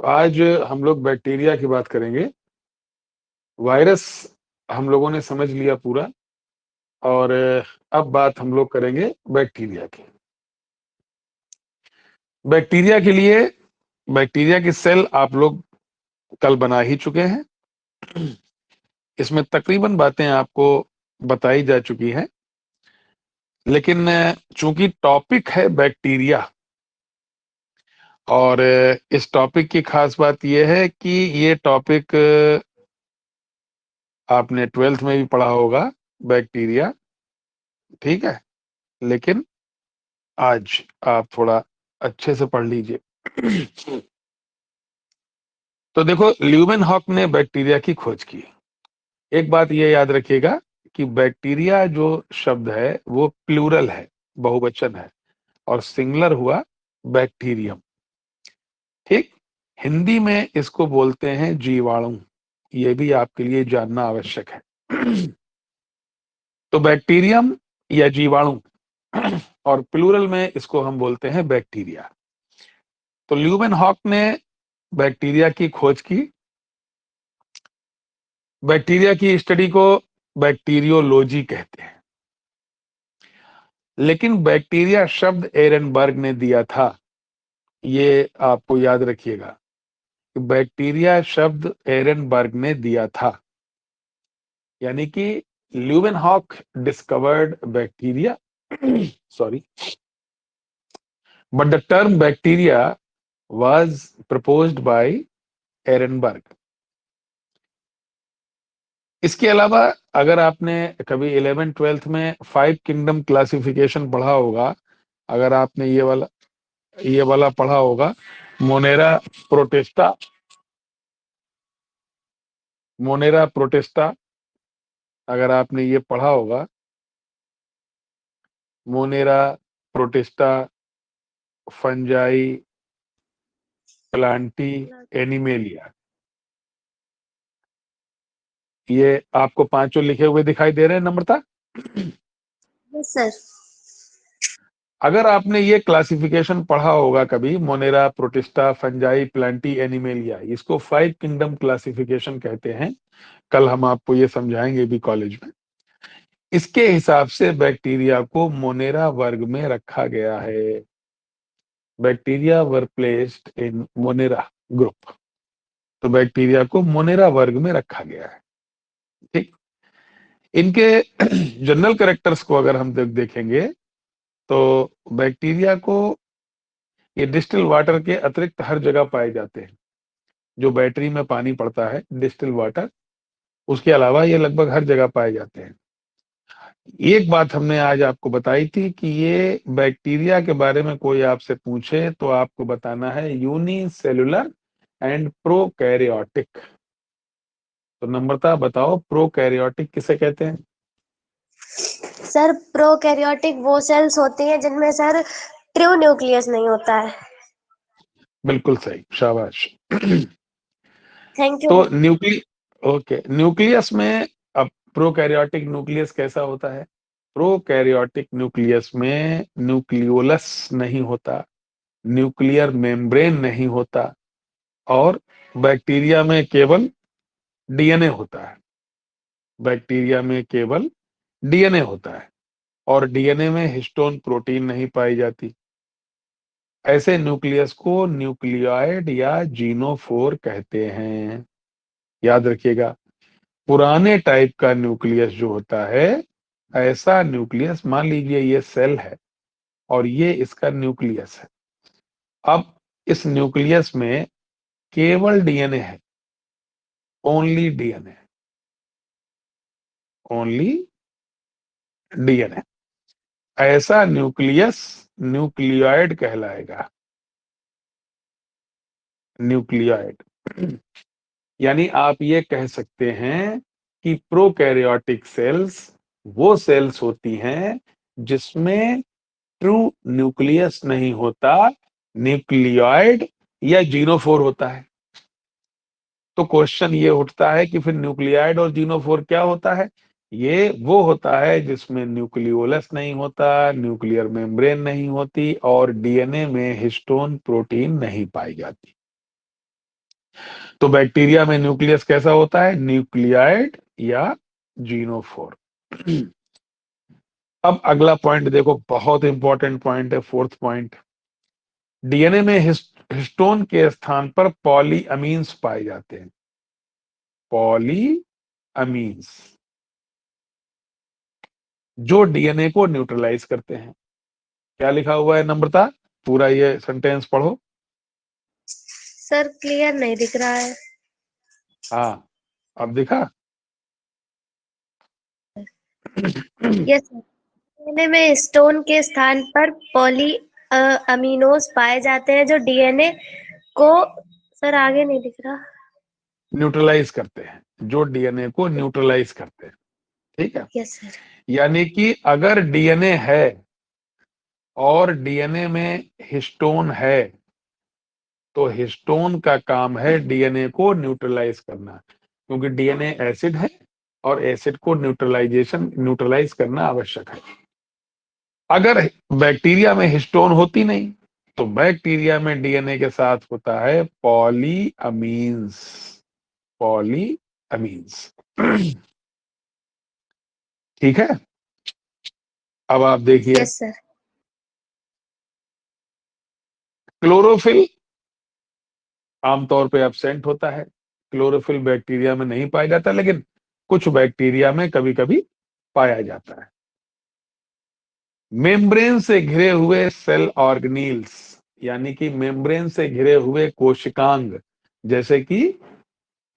आज हम लोग बैक्टीरिया की बात करेंगे। वायरस हम लोगों ने समझ लिया पूरा और अब बात हम लोग करेंगे बैक्टीरिया की। बैक्टीरिया के लिए बैक्टीरिया की सेल आप लोग कल बना ही चुके हैं। इसमें तकरीबन बातें आपको बताई जा चुकी हैं, लेकिन चूंकि टॉपिक है बैक्टीरिया और इस टॉपिक की खास बात यह है कि ये टॉपिक आपने 12th में भी पढ़ा होगा, बैक्टीरिया, ठीक है। लेकिन आज आप थोड़ा अच्छे से पढ़ लीजिए। तो देखो, ल्यूमेनहॉक ने बैक्टीरिया की खोज की। एक बात ये याद रखिएगा कि बैक्टीरिया जो शब्द है वो प्लूरल है, बहुवचन है, और सिंगुलर हुआ बैक्टीरियम, ठीक। हिंदी में इसको बोलते हैं जीवाणु। ये भी आपके लिए जानना आवश्यक है। तो बैक्टीरियम या जीवाणु और प्लूरल में इसको हम बोलते हैं बैक्टीरिया। तो ल्यूमेनहॉक ने बैक्टीरिया की खोज की। बैक्टीरिया की स्टडी को बैक्टीरियोलॉजी कहते हैं, लेकिन बैक्टीरिया शब्द एरनबर्ग ने दिया था। ये आपको याद रखिएगा कि बैक्टीरिया शब्द एरनबर्ग ने दिया था, यानी कि Leeuwenhoek discovered bacteria sorry, but the term bacteria was proposed by Ehrenberg. इसके अलावा अगर आपने कभी 11th-12th में 5 किंगडम क्लासिफिकेशन पढ़ा होगा, अगर आपने ये वाला पढ़ा होगा, मोनेरा प्रोटिस्टा, मोनेरा प्रोटिस्टा, अगर आपने ये पढ़ा होगा, Monera protista, fungi, Plantae, animalia, ये आपको पांचों लिखे हुए दिखाई दे रहे हैं नम्रता? Yes sir. अगर आपने ये क्लासिफिकेशन पढ़ा होगा कभी, Monera protista, fungi, Plantae, animalia, इसको 5 किंगडम क्लासिफिकेशन कहते हैं। कल हम आपको ये समझाएंगे भी कॉलेज में। इसके हिसाब से बैक्टीरिया को मोनेरा वर्ग में रखा गया है। Bacteria were placed in Monera group. तो बैक्टीरिया को मोनेरा वर्ग में रखा गया है, ठीक। इनके जनरल कैरेक्टर्स को अगर हम देखेंगे तो बैक्टीरिया को ये डिस्टिल वाटर के अतिरिक्त हर जगह पाए जाते हैं। जो बैटरी में पानी पड़ता है, डिस्टिल वाटर, उसके अलावा ये लगभग हर जगह पाए जाते हैं। एक बात हमने आज आपको बताई थी कि ये बैक्टीरिया के बारे में कोई आपसे पूछे तो आपको बताना है यूनिसेलुलर एंड प्रोकैरियोटिक। तो नम्रता बताओ, प्रोकैरियोटिक किसे कहते हैं? सर प्रोकैरियोटिक वो सेल्स होती हैं जिनमें सर ट्रू न्यूक्लियस नहीं होता है। बिल्कुल सही, शाबाश। Thank you. तो ओके, न्यूक्लियस में अब प्रोकैरियोटिक न्यूक्लियस कैसा होता है? प्रोकैरियोटिक न्यूक्लियस में न्यूक्लियोलस नहीं होता, न्यूक्लियर मेम्ब्रेन नहीं होता, और बैक्टीरिया में केवल डीएनए होता है। बैक्टीरिया में केवल डीएनए होता है और डीएनए में हिस्टोन प्रोटीन नहीं पाई जाती। ऐसे न्यूक्लियस को न्यूक्लियोइड या जीनोफोर कहते हैं। याद रखिएगा, पुराने टाइप का न्यूक्लियस जो होता है, ऐसा न्यूक्लियस, मान लीजिए ये सेल है और ये इसका न्यूक्लियस है। अब इस न्यूक्लियस में केवल डीएनए है, ओनली डीएनए, ओनली डीएनए। ऐसा न्यूक्लियस न्यूक्लियोइड कहलाएगा, न्यूक्लियोइड। यानी आप ये कह सकते हैं कि प्रोकैरियोटिक सेल्स वो सेल्स होती हैं जिसमें ट्रू न्यूक्लियस नहीं होता, न्यूक्लियोइड या जीनोफोर होता है। तो क्वेश्चन ये उठता है कि फिर न्यूक्लियोइड और जीनोफोर क्या होता है? ये वो होता है जिसमें न्यूक्लियोलस नहीं होता, न्यूक्लियर मेम्ब्रेन नहीं होती और डीएनए में हिस्टोन प्रोटीन नहीं पाई जाती। तो बैक्टीरिया में न्यूक्लियस कैसा होता है? न्यूक्लियाइड या जीनोफोर। अब अगला पॉइंट देखो, बहुत इंपॉर्टेंट पॉइंट है, फोर्थ पॉइंट। डीएनए में हिस्टोन के स्थान पर पॉली अमीन्स पाए जाते हैं। पॉली अमीन्स जो डीएनए को न्यूट्रलाइज करते हैं। क्या लिखा हुआ है नम्रता? पूरा ये सेंटेंस पढ़ो। सर क्लियर नहीं दिख रहा है। हाँ, अब दिखा? Yes sir. डीएनए में स्टोन के स्थान पर पॉली अमीनोस पाए जाते हैं जो डीएनए को, सर आगे नहीं दिख रहा। न्यूट्रलाइज करते हैं, जो डीएनए को न्यूट्रलाइज करते हैं। ठीक है, यस सर। यानी कि अगर डीएनए है और डीएनए में हिस्टोन है, तो हिस्टोन का काम है डीएनए को न्यूट्रलाइज करना, क्योंकि डीएनए एसिड है और एसिड को न्यूट्रलाइज करना आवश्यक है। अगर बैक्टीरिया में हिस्टोन होती नहीं, तो बैक्टीरिया में डीएनए के साथ होता है पॉली अमीन्स। Poly amines. ठीक है, अब आप देखिए, यस सर। क्लोरोफिल आमतौर पे एब्सेंट होता है। क्लोरोफिल बैक्टीरिया में नहीं पाया जाता, लेकिन कुछ बैक्टीरिया में कभी कभी पाया जाता है। मेम्ब्रेन से घिरे हुए सेल ऑर्गेनील्स, यानी कि मेम्ब्रेन से घिरे हुए कोशिकांग, जैसे कि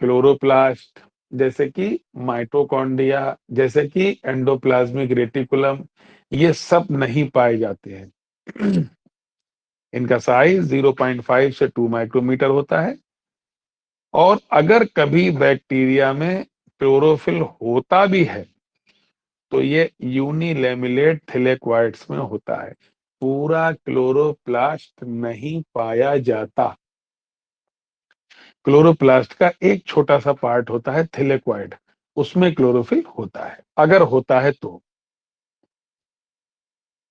क्लोरोप्लास्ट, जैसे कि माइटोकॉन्ड्रिया, जैसे कि एंडोप्लाज्मिक रेटिकुलम, ये सब नहीं पाए जाते हैं। इनका साइज 0.5 से 2 माइक्रोमीटर होता है। और अगर कभी बैक्टीरिया में क्लोरोफिल होता भी है, तो ये यूनिलेमुलेट थिलेक्वाइड्स में होता है। पूरा क्लोरोप्लास्ट नहीं पाया जाता। क्लोरोप्लास्ट का एक छोटा सा पार्ट होता है थिलेक्वाइड, उसमें क्लोरोफिल होता है, अगर होता है तो।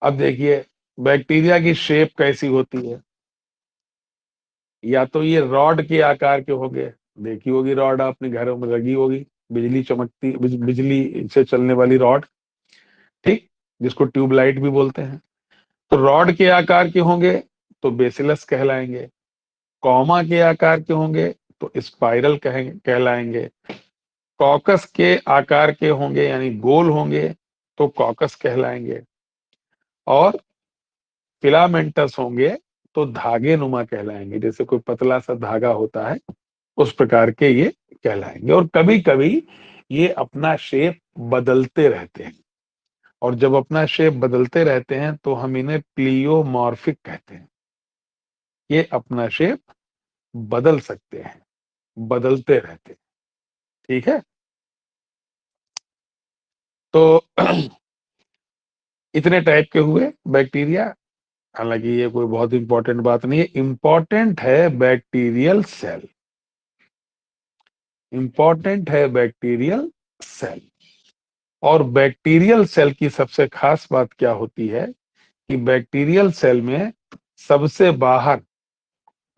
अब देखिए, बैक्टीरिया की शेप कैसी होती है। या तो ये रॉड के आकार के होंगे, देखी होगी रॉड, आपने घरों में लगी होगी, बिजली चमकती, बिजली से चलने वाली रॉड, ठीक, जिसको ट्यूबलाइट भी बोलते हैं। तो रॉड के आकार के होंगे तो बेसिलस कहलाएंगे। कॉमा के आकार के होंगे तो स्पाइरल कहलाएंगे। कॉकस के आकार के होंगे यानी गोल होंगे तो कॉकस कहलाएंगे। और फिलामेंटस होंगे तो धागे नुमा कहलाएंगे, जैसे कोई पतला सा धागा होता है उस प्रकार के ये कहलाएंगे। और कभी कभी ये अपना शेप बदलते रहते हैं, और जब अपना शेप बदलते रहते हैं तो हम इन्हें प्लियोमॉर्फिक कहते हैं। ये अपना शेप बदल सकते हैं, बदलते रहते हैं। ठीक है, तो इतने टाइप के हुए बैक्टीरिया। हालांकि ये कोई बहुत इंपॉर्टेंट बात नहीं है, इंपॉर्टेंट है बैक्टीरियल सेल। इंपॉर्टेंट है बैक्टीरियल सेल। और बैक्टीरियल सेल की सबसे खास बात क्या होती है कि बैक्टीरियल सेल में सबसे बाहर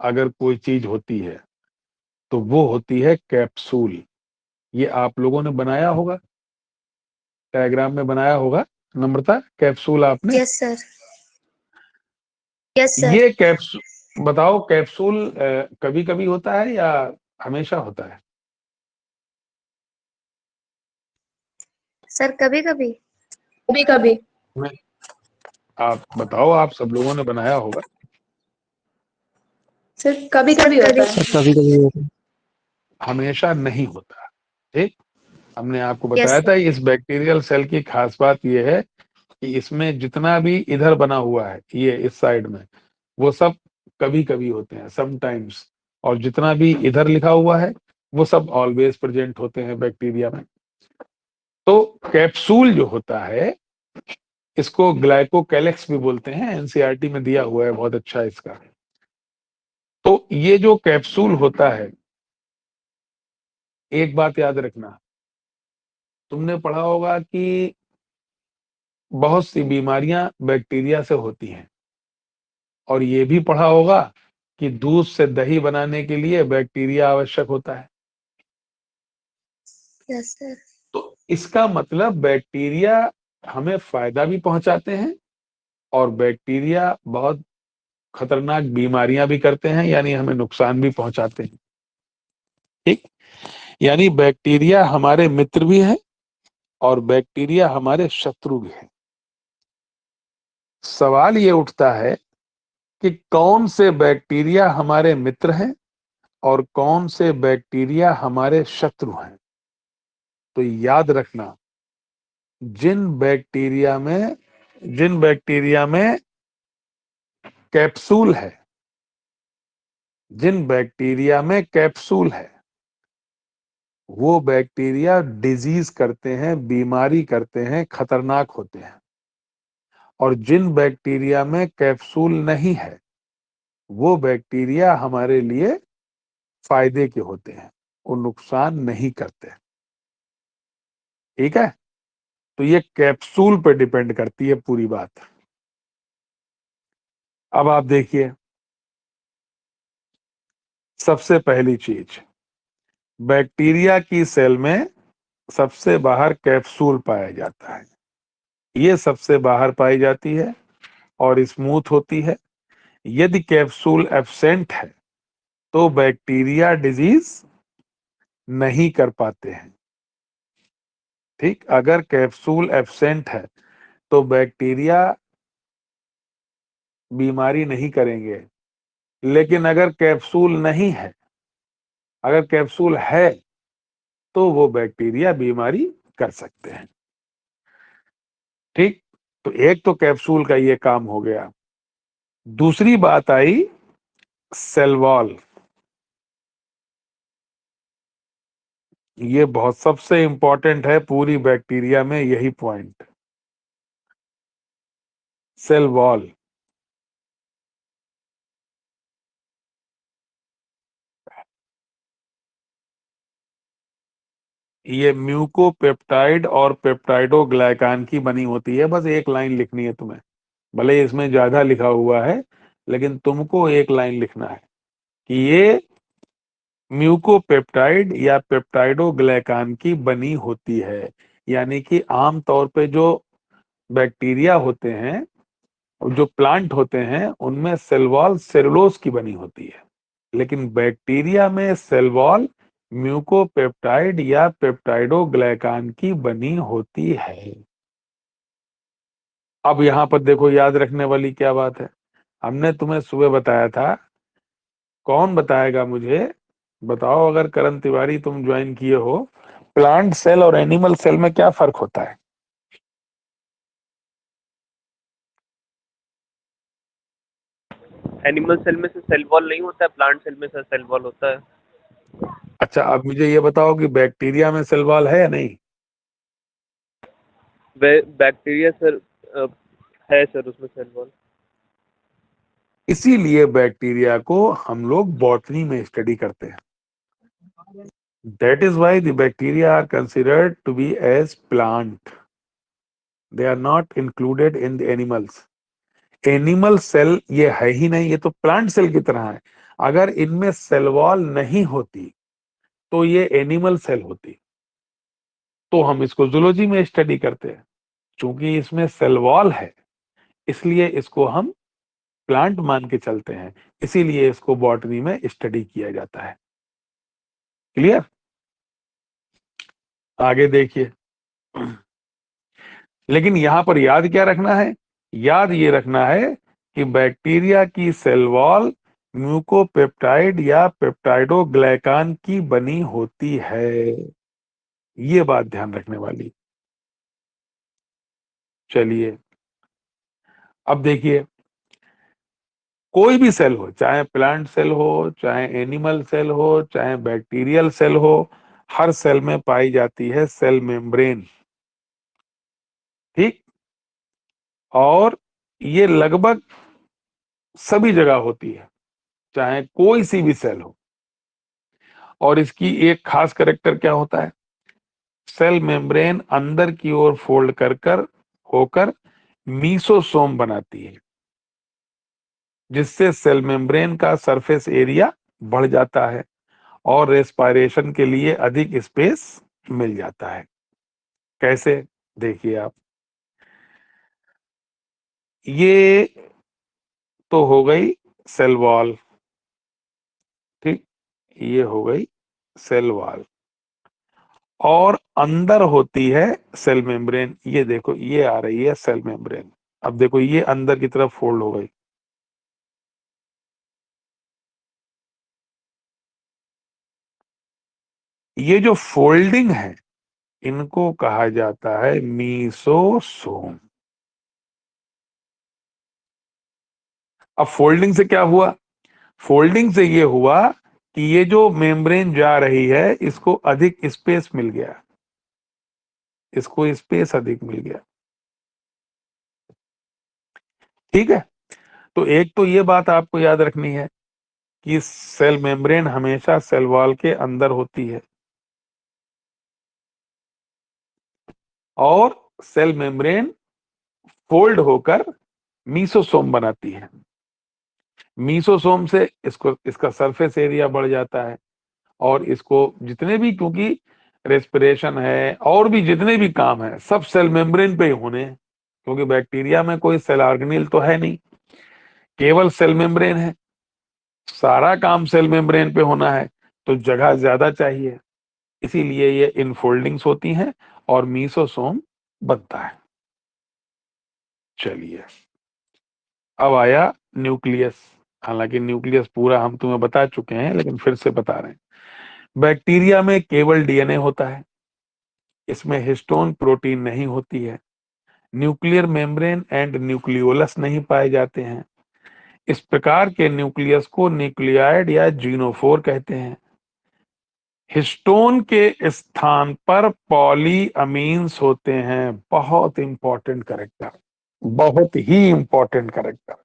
अगर कोई चीज होती है तो वो होती है कैप्सूल। ये आप लोगों ने बनाया होगा, डायग्राम में बनाया होगा नम्रता, कैप्सूल आपने। Yes sir. Yes sir. ये कैप्सूल, बताओ कैप्सूल कभी कभी होता है या हमेशा होता है? सर कभी कभी। कभी कभी। आप बताओ, आप सब लोगों ने बनाया होगा। सर कभी कभी होता है। कभी कभी होता है। हमेशा नहीं होता। ठीक, हमने आपको यस बताया था सर। इस बैक्टीरियल सेल की खास बात यह है कि इसमें जितना भी इधर बना हुआ है, ये इस साइड में, वो सब कभी कभी होते हैं, समटाइम्स। और जितना भी इधर लिखा हुआ है वो सब ऑलवेज प्रेजेंट होते हैं बैक्टीरिया में। तो कैप्सूल जो होता है इसको ग्लाइकोकैलिक्स भी बोलते हैं, एनसीईआरटी में दिया हुआ है, बहुत अच्छा इसका। तो ये जो कैप्सूल होता है, एक बात याद रखना, तुमने पढ़ा होगा कि बहुत सी बीमारियां बैक्टीरिया से होती हैं, और ये भी पढ़ा होगा कि दूध से दही बनाने के लिए बैक्टीरिया आवश्यक होता है। Yes sir. तो इसका मतलब बैक्टीरिया हमें फायदा भी पहुंचाते हैं और बैक्टीरिया बहुत खतरनाक बीमारियां भी करते हैं, यानी हमें नुकसान भी पहुंचाते हैं। ठीक, यानी बैक्टीरिया हमारे मित्र भी हैं और बैक्टीरिया हमारे शत्रु भी हैं। सवाल ये उठता है कि कौन से बैक्टीरिया हमारे मित्र हैं और कौन से बैक्टीरिया हमारे शत्रु हैं। तो याद रखना, जिन बैक्टीरिया में कैप्सूल है, जिन बैक्टीरिया में कैप्सूल है, वो बैक्टीरिया डिजीज करते हैं, बीमारी करते हैं, खतरनाक होते हैं। और जिन बैक्टीरिया में कैप्सूल नहीं है, वो बैक्टीरिया हमारे लिए फायदे के होते हैं, वो नुकसान नहीं करते। ठीक है, तो ये कैप्सूल पे डिपेंड करती है पूरी बात। अब आप देखिए, सबसे पहली चीज, बैक्टीरिया की सेल में सबसे बाहर कैप्सूल पाया जाता है। ये सबसे बाहर पाई जाती है और स्मूथ होती है। यदि कैप्सूल एब्सेंट है तो बैक्टीरिया डिजीज नहीं कर पाते हैं। ठीक, अगर कैप्सूल एब्सेंट है तो बैक्टीरिया बीमारी नहीं करेंगे, लेकिन अगर कैप्सूल नहीं है, अगर कैप्सूल है, तो वो बैक्टीरिया बीमारी कर सकते हैं। ठीक, तो एक तो कैप्सूल का ये काम हो गया। दूसरी बात आई सेल वॉल। ये बहुत सबसे इंपॉर्टेंट है पूरी बैक्टीरिया में, यही पॉइंट, सेल वॉल। ये म्यूकोपेप्टाइड और पेप्टाइडोग्लाइकान की बनी होती है। बस एक लाइन लिखनी है तुम्हें, भले ही इसमें ज्यादा लिखा हुआ है, लेकिन तुमको एक लाइन लिखना है कि ये म्यूकोपेप्टाइड या पेप्टाइडोग्लाइकान की बनी होती है। यानी कि आम तौर पे जो बैक्टीरिया होते हैं, जो प्लांट होते हैं, उनमें सेल वॉल सेलुलोज की बनी होती है, लेकिन बैक्टीरिया में सेल वॉल म्यूकोपेप्टाइड या पेप्टाइडोग्लाइकान की बनी होती है। अब यहां पर देखो, याद रखने वाली क्या बात है। हमने तुम्हें सुबह बताया था, कौन बताएगा मुझे, बताओ, अगर करण तिवारी तुम ज्वाइन किए हो, प्लांट सेल और एनिमल सेल में क्या फर्क होता है? एनिमल सेल में से सेल वॉल नहीं होता है, प्लांट सेल में से सेल वॉल होता है। अच्छा, अब मुझे ये बताओ कि बैक्टीरिया में सेल वॉल है या नहीं? बैक्टीरिया सर है सर, उसमें सेल वॉल। इसीलिए बैक्टीरिया को हम लोग बॉटनी में स्टडी करते हैं। That is why the bacteria are considered to be as plant. They are not included in the animals. Animal cell ये है ही नहीं, ये तो प्लांट सेल की तरह है। अगर इनमें सेल वॉल नहीं होती तो ये एनिमल सेल होती, तो हम इसको जूलॉजी में स्टडी करते हैं। चूंकि इसमें सेल वॉल है, इसलिए इसको हम प्लांट मान के चलते हैं, इसीलिए इसको बॉटनी में स्टडी किया जाता है। क्लियर? आगे देखिए, लेकिन यहां पर याद क्या रखना है? याद ये रखना है कि बैक्टीरिया की सेल वॉल म्यूकोपेप्टाइड या पेप्टाइडोग्लाइकान की बनी होती है। ये बात ध्यान रखने वाली। चलिए, अब देखिए, कोई भी सेल हो, चाहे प्लांट सेल हो, चाहे एनिमल सेल हो, चाहे बैक्टीरियल सेल हो, हर सेल में पाई जाती है सेल मेम्ब्रेन। ठीक, और ये लगभग सभी जगह होती है, चाहे कोई सी भी सेल हो। और इसकी एक खास कैरेक्टर क्या होता है? सेल मेम्ब्रेन अंदर की ओर फोल्ड कर कर होकर मीसोसोम बनाती है। जिससे सेल मेम्ब्रेन का सरफेस एरिया बढ़ जाता है और रेस्पिरेशन के लिए अधिक स्पेस मिल जाता है। कैसे, देखिए आप, ये तो हो गई सेल वॉल, ठीक, ये हो गई सेल वॉल, और अंदर होती है सेल मेम्ब्रेन। ये देखो, ये आ रही है सेल मेम्ब्रेन। अब देखो, ये अंदर की तरफ फोल्ड हो गई। ये जो फोल्डिंग है, इनको कहा जाता है मीसोसोम। अब फोल्डिंग से क्या हुआ? फोल्डिंग से ये हुआ कि ये जो मेम्ब्रेन जा रही है, इसको अधिक स्पेस मिल गया, इसको स्पेस अधिक मिल गया, ठीक है। तो एक तो ये बात आपको याद रखनी है कि सेल मेम्ब्रेन हमेशा सेल वॉल के अंदर होती है, और सेल मेम्ब्रेन फोल्ड होकर मीसोसोम बनाती है। मीसोसोम से इसको, इसका सरफेस एरिया बढ़ जाता है, और इसको जितने भी, क्योंकि रेस्पिरेशन है और भी जितने भी काम है, सब सेल मेम्ब्रेन पे ही होने हैं, क्योंकि बैक्टीरिया में कोई सेल ऑर्गेनेल तो है नहीं, केवल सेल मेम्ब्रेन है। सारा काम सेल मेम्ब्रेन पे होना है, तो जगह ज्यादा चाहिए, इसीलिए ये इनफोल्डिंग्स होती हैं और मीसोसोम बनता है। चलिए, अब आया न्यूक्लियस। हालांकि न्यूक्लियस पूरा हम तुम्हें बता चुके हैं, लेकिन फिर से बता रहे हैं। बैक्टीरिया में केवल डीएनए होता है, इसमें हिस्टोन प्रोटीन नहीं होती है, न्यूक्लियर मेम्ब्रेन एंड न्यूक्लियोलस नहीं पाए जाते हैं। इस प्रकार के न्यूक्लियस को न्यूक्लियाइड या जीनोफोर कहते हैं। हिस्टोन के स्थान पर पॉली अमीन्स होते हैं। बहुत इंपॉर्टेंट कैरेक्टर, बहुत ही इंपॉर्टेंट कैरेक्टर।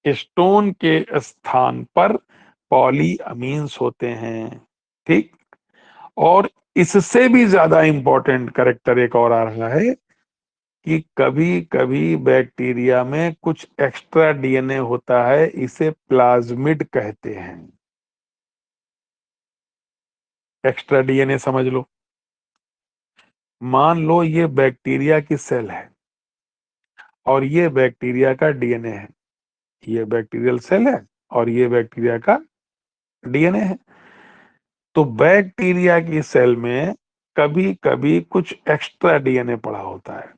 हिस्टोन के स्थान पर पॉली अमीन्स होते हैं, ठीक। और इससे भी ज्यादा इंपॉर्टेंट कैरेक्टर एक और आ रहा है कि कभी कभी बैक्टीरिया में कुछ एक्स्ट्रा डीएनए होता है, इसे प्लाज्मिड कहते हैं। एक्स्ट्रा डीएनए समझ लो, मान लो ये बैक्टीरिया की सेल है और ये बैक्टीरिया का डीएनए है, ये बैक्टीरियल सेल है और ये बैक्टीरिया का डीएनए है। तो बैक्टीरिया की सेल में कभी कभी कुछ एक्स्ट्रा डीएनए पड़ा होता है,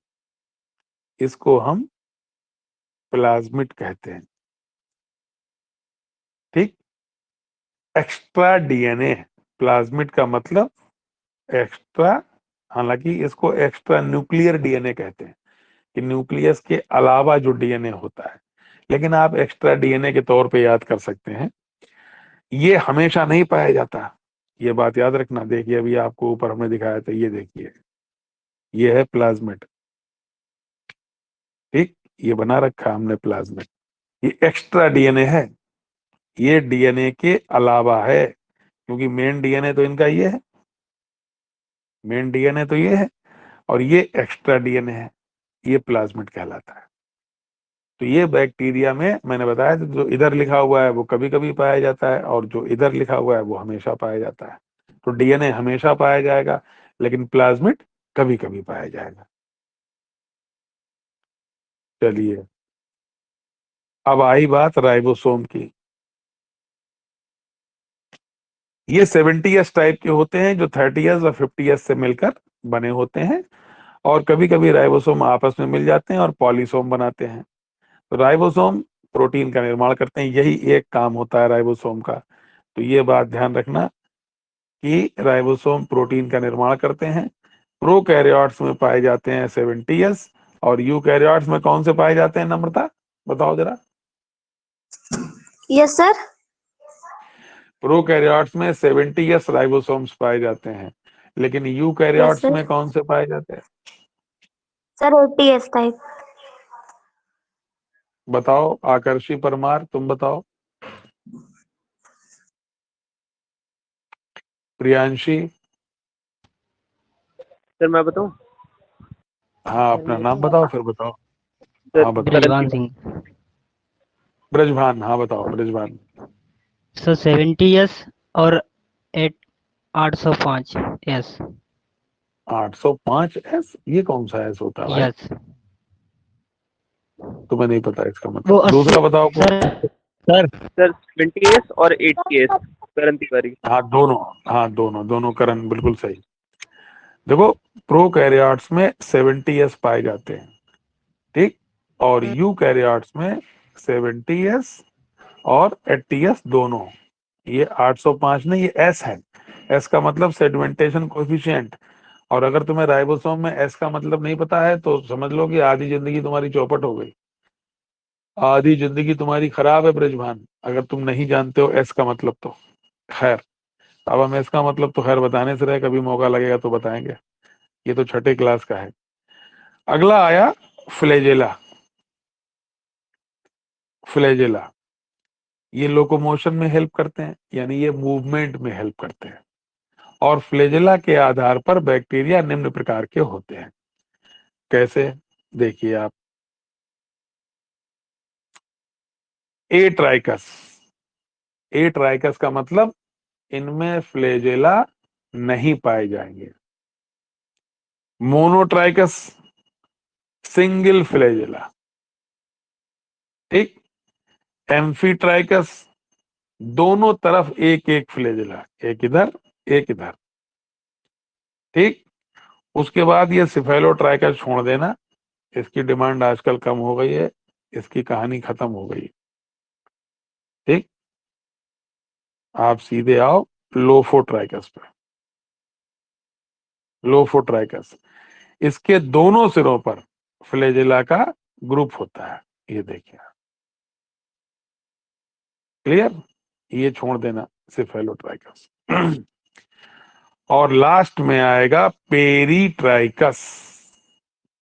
इसको हम प्लाज्मिड कहते हैं, ठीक। एक्स्ट्रा डीएनए, प्लाज्मिड का मतलब एक्स्ट्रा। हालांकि इसको एक्स्ट्रा न्यूक्लियर डीएनए कहते हैं, कि न्यूक्लियस के अलावा जो डीएनए होता है, लेकिन आप एक्स्ट्रा डीएनए के तौर पे याद कर सकते हैं। ये हमेशा नहीं पाया जाता, ये बात याद रखना। देखिए, अभी आपको ऊपर हमने दिखाया था, ये देखिए, ये है प्लाज्मिड, ठीक, ये बना रखा हमने प्लाज्मिड। ये एक्स्ट्रा डीएनए है, ये डीएनए के अलावा है, क्योंकि मेन डीएनए तो इनका ये है, मेन डीएनए तो ये है, और ये एक्स्ट्रा डीएनए है, ये प्लाज्मिड कहलाता है। तो ये बैक्टीरिया में मैंने बताया था, जो इधर लिखा हुआ है वो कभी कभी पाया जाता है, और जो इधर लिखा हुआ है वो हमेशा पाया जाता है। तो डीएनए हमेशा पाया जाएगा, लेकिन प्लाज्मिड कभी कभी पाया जाएगा। चलिए, अब आई बात राइबोसोम की। ये 70s टाइप के होते हैं, जो 30s और 50s से मिलकर बने होते हैं, और कभी कभी राइबोसोम आपस में मिल जाते हैं और पॉलीसोम बनाते हैं। तो राइबोसोम प्रोटीन का निर्माण करते हैं, यही एक काम होता है राइबोसोम का। तो ये बात ध्यान रखना कि राइबोसोम प्रोटीन का निर्माण करते हैं। प्रोकैरियोट्स में पाए जाते हैं 70s, और यूकैरियोट्स में कौन से पाए जाते हैं, नम्रता बताओ जरा। Yes sir. प्रोकैरियोट्स में 70s राइबोसोम्स पाए जाते हैं, लेकिन यस यूकैरियोट्स सर। में कौन से पाए जाते हैं, सर 80s टाइप। बताओ। आकर्षी परमार, तुम बताओ। प्रियांशी। सर मैं बताऊं? हाँ, अपना नाम बताओ, फिर बताओ। सर हाँ बताओ। तरन युगान सिंह। सिंह। ब्रजभान, हाँ बताओ ब्रजभान। सर 70s और 805 यस 805S, ये कौन सा एस होता है भाई? यस तुम्हें नहीं पता इसका वो मतलब। 80 दूसरा बताओ को। सर सर 20S और 80S करण तिवारी। हाँ दोनों, हाँ दोनों दोनों करण बिल्कुल सही। देखो प्रोकैरियोट्स में 70S पाए जाते हैं, ठीक, और यूकैरियोट्स में 70S और 80S दोनों। ये 805 नहीं, ये एस है। एस का मतलब सेडिमेंटेशन कोएफिशिएंट। और अगर तुम्हें राइबोसोम में एस का मतलब नहीं पता है तो समझ लो कि आधी जिंदगी तुम्हारी चौपट हो गई, आधी जिंदगी तुम्हारी खराब है ब्रजभान, अगर तुम नहीं जानते हो एस का मतलब तो। खैर, अब हम एस का मतलब तो खैर बताने से रहे, कभी मौका लगेगा तो बताएंगे, ये तो छठे क्लास का है। अगला आया फ्लैजेला। फ्लैजेला ये लोकोमोशन में हेल्प करते हैं, यानी ये मूवमेंट में हेल्प करते हैं। और फ्लैजेला के आधार पर बैक्टीरिया निम्न प्रकार के होते हैं। कैसे, देखिए आप, ए ट्राइकस। ए ट्राइकस का मतलब इनमें फ्लैजेला नहीं पाए जाएंगे। मोनोट्राइकस सिंगल फ्लैजेला, ठीक। एम्फीट्राइकस दोनों तरफ एक एक फ्लैजेला, एक इधर एक इधर, ठीक। उसके बाद ये सिफेलोट्राइकस छोड़ देना, इसकी डिमांड आजकल कम हो गई है, इसकी कहानी खत्म हो गई, ठीक। आप सीधे आओ लोफोट्राइकस पे। लोफोट्राइकस, इसके दोनों सिरों पर फ्लैजेला का ग्रुप होता है, ये देखिए, क्लियर। ये छोड़ देना सिफेलोट्राइकस। और लास्ट में आएगा पेरीट्राइकस।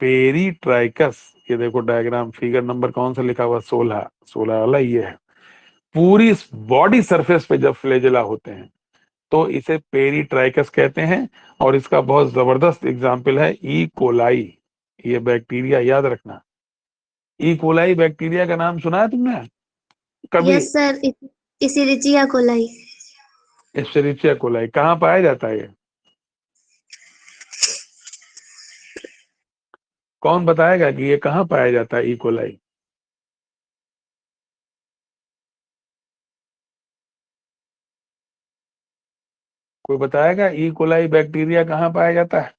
पेरीट्राइकस, ये देखो डायग्राम, फिगर नंबर कौन सा लिखा हुआ, 16, 16 वाला ये है। पूरी बॉडी सरफेस पे जब फ्लैजेला होते हैं तो इसे पेरीट्राइकस कहते हैं। और इसका बहुत जबरदस्त एग्जाम्पल है ई कोलाई, ये बैक्टीरिया, याद रखना। ई कोलाई बैक्टीरिया का नाम सुना है तुमने कभी? Yes sir, Escherichia coli. Escherichia coli कहाँ पाया जाता है ये? कौन बताएगा कि ये कहाँ पाया जाता है ई कोलाई? कोई बताएगा ई कोलाई बैक्टीरिया कहाँ पाया जाता है?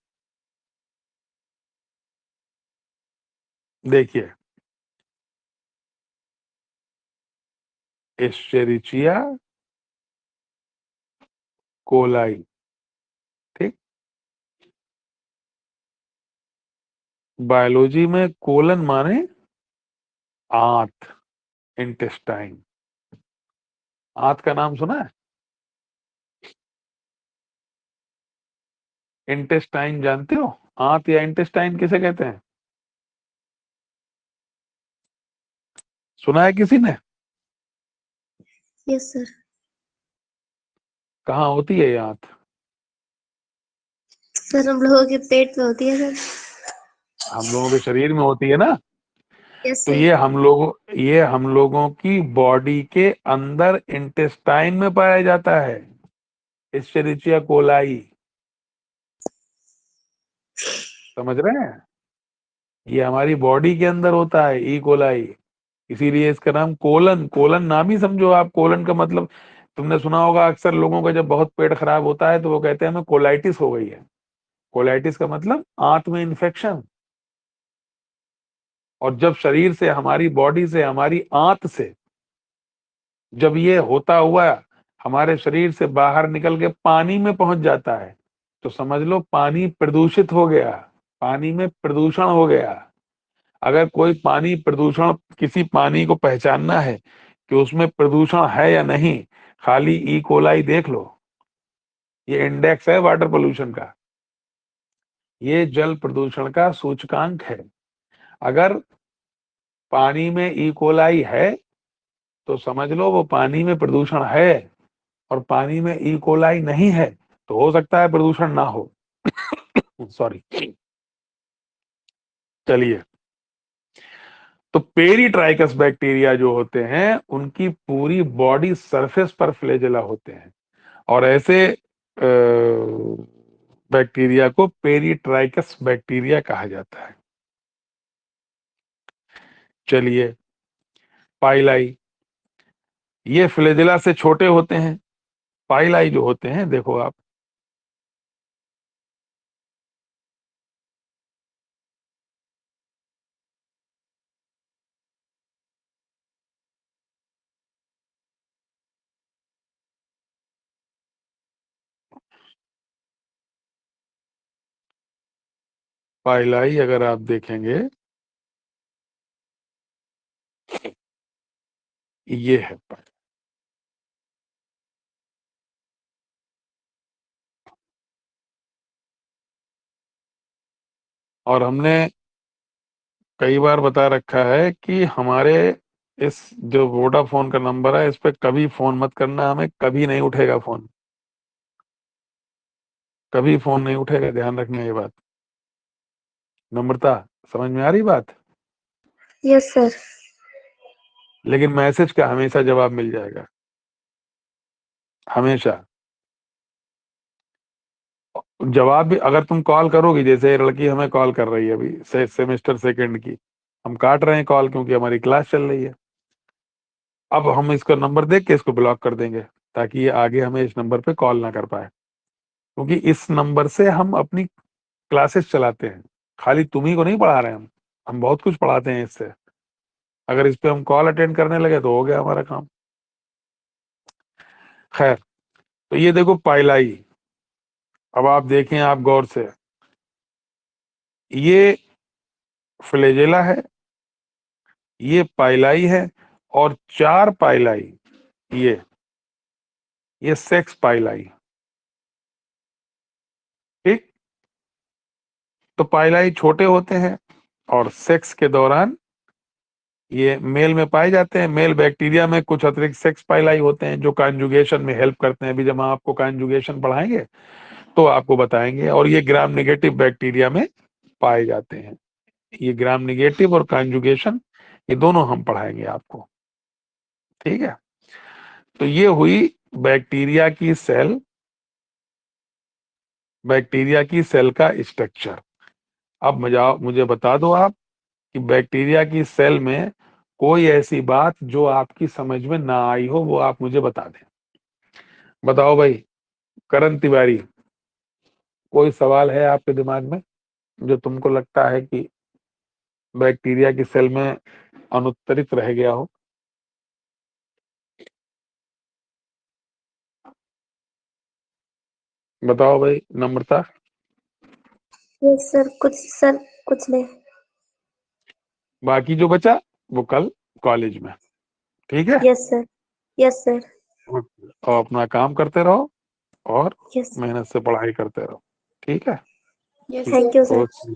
देखिए, एस्चेरिचिया कोलाई, ठीक। बायोलॉजी में कोलन माने आंत, इंटेस्टाइन। आंत का नाम सुना है? इंटेस्टाइन जानते हो? आंत या इंटेस्टाइन किसे कहते हैं, सुना है किसी ने? Yes sir. कहाँ होती है ये आंत? सर हम लोगों के पेट पे होती है सर। हम लोगों के शरीर में होती है ना। यस तो सर। ये हम लोगों की बॉडी के अंदर इंटेस्टाइन में पाया जाता है, एस्चेरिचिया कोलाई। समझ रहे हैं? ये हमारी बॉडी के अंदर होता है ई कोलाई, इसीलिए इसका नाम कोलन। कोलन नाम ही समझो आप। कोलन का मतलब तुमने सुना होगा, अक्सर लोगों का जब बहुत पेट खराब होता है तो वो कहते हैं हमें कोलाइटिस हो गई है। कोलाइटिस का मतलब आंत में इन्फेक्शन। और जब शरीर से, हमारी बॉडी से, हमारी आंत से जब ये होता हुआ हमारे शरीर से बाहर निकल के पानी में पहुंच जाता है तो समझ लो पानी प्रदूषित हो गया, पानी में प्रदूषण हो गया। अगर कोई पानी प्रदूषण, किसी पानी को पहचानना है कि उसमें प्रदूषण है या नहीं, खाली ई कोलाई देख लो। ये इंडेक्स है वाटर पोल्यूशन का, ये जल प्रदूषण का सूचकांक है। अगर पानी में ई कोलाई है तो समझ लो वो पानी में प्रदूषण है, और पानी में ई कोलाई नहीं है तो हो सकता है प्रदूषण ना हो। सॉरी। चलिए, तो पेरीट्राइकस बैक्टीरिया जो होते हैं उनकी पूरी बॉडी सरफेस पर फ्लैजेला होते हैं, और ऐसे बैक्टीरिया को पेरीट्राइकस बैक्टीरिया कहा जाता है। चलिए, पाइलाई, ये फ्लैजेला से छोटे होते हैं। पाइलाई जो होते हैं, देखो आप, पाइलाई अगर आप देखेंगे, ये है पाइलाई। और हमने कई बार बता रखा है कि हमारे इस जो वोडाफोन का नंबर है, इस पे कभी फोन मत करना, हमें कभी नहीं उठेगा फोन, कभी फोन नहीं उठेगा, ध्यान रखना ये बात। नम्रता, समझ में आ रही बात? Yes sir. लेकिन मैसेज का हमेशा जवाब मिल जाएगा, हमेशा जवाब भी। अगर तुम कॉल करोगी, जैसे ये लड़की हमें कॉल कर रही है अभी, सेमेस्टर सेकंड की, हम काट रहे हैं कॉल क्योंकि हमारी क्लास चल रही है। अब हम इसका नंबर देख के इसको ब्लॉक कर देंगे, ताकि ये आगे हमें इस नंबर पे कॉल ना कर पाए, क्योंकि इस नंबर से हम अपनी क्लासेस चलाते हैं। खाली तुम्ही को नहीं पढ़ा रहे हैं हम बहुत कुछ पढ़ाते हैं इससे। अगर इस पे हम कॉल अटेंड करने लगे तो हो गया हमारा काम। खैर, तो ये देखो पाइलाई, अब आप देखें, आप गौर से, ये फ्लैजेला है, ये पाइलाई है, और 4 पाइलाई, ये सेक्स पाइलाई। ठीक, तो पाइलाई छोटे होते हैं और सेक्स के दौरान ये मेल में पाए जाते हैं। मेल बैक्टीरिया में कुछ अतिरिक्त सेक्स पाइलाई होते हैं जो कॉन्जुगेशन में हेल्प करते हैं। अभी जब हम आपको कॉन्जुगेशन पढ़ाएंगे तो आपको बताएंगे। और ये ग्राम नेगेटिव बैक्टीरिया में पाए जाते हैं। ये ग्राम नेगेटिव और कॉन्जुगेशन, ये दोनों हम पढ़ाएंगे आपको, ठीक है। तो ये हुई बैक्टीरिया की सेल, बैक्टीरिया की सेल का स्ट्रक्चर। अब मुझे बता दो आप कि बैक्टीरिया की सेल में कोई ऐसी बात जो आपकी समझ में ना आई हो, वो आप मुझे बता दें। बताओ भाई, करण तिवारी, कोई सवाल है आपके दिमाग में जो तुमको लगता है कि बैक्टीरिया की सेल में अनुत्तरित रह गया हो? बताओ भाई, नम्रता। यस सर, कुछ नहीं। बाकी जो बचा वो कल कॉलेज में, ठीक है। Yes sir. और अपना काम करते रहो और यस, मेहनत से पढ़ाई करते रहो, ठीक है। Yes thank you sir. Okay.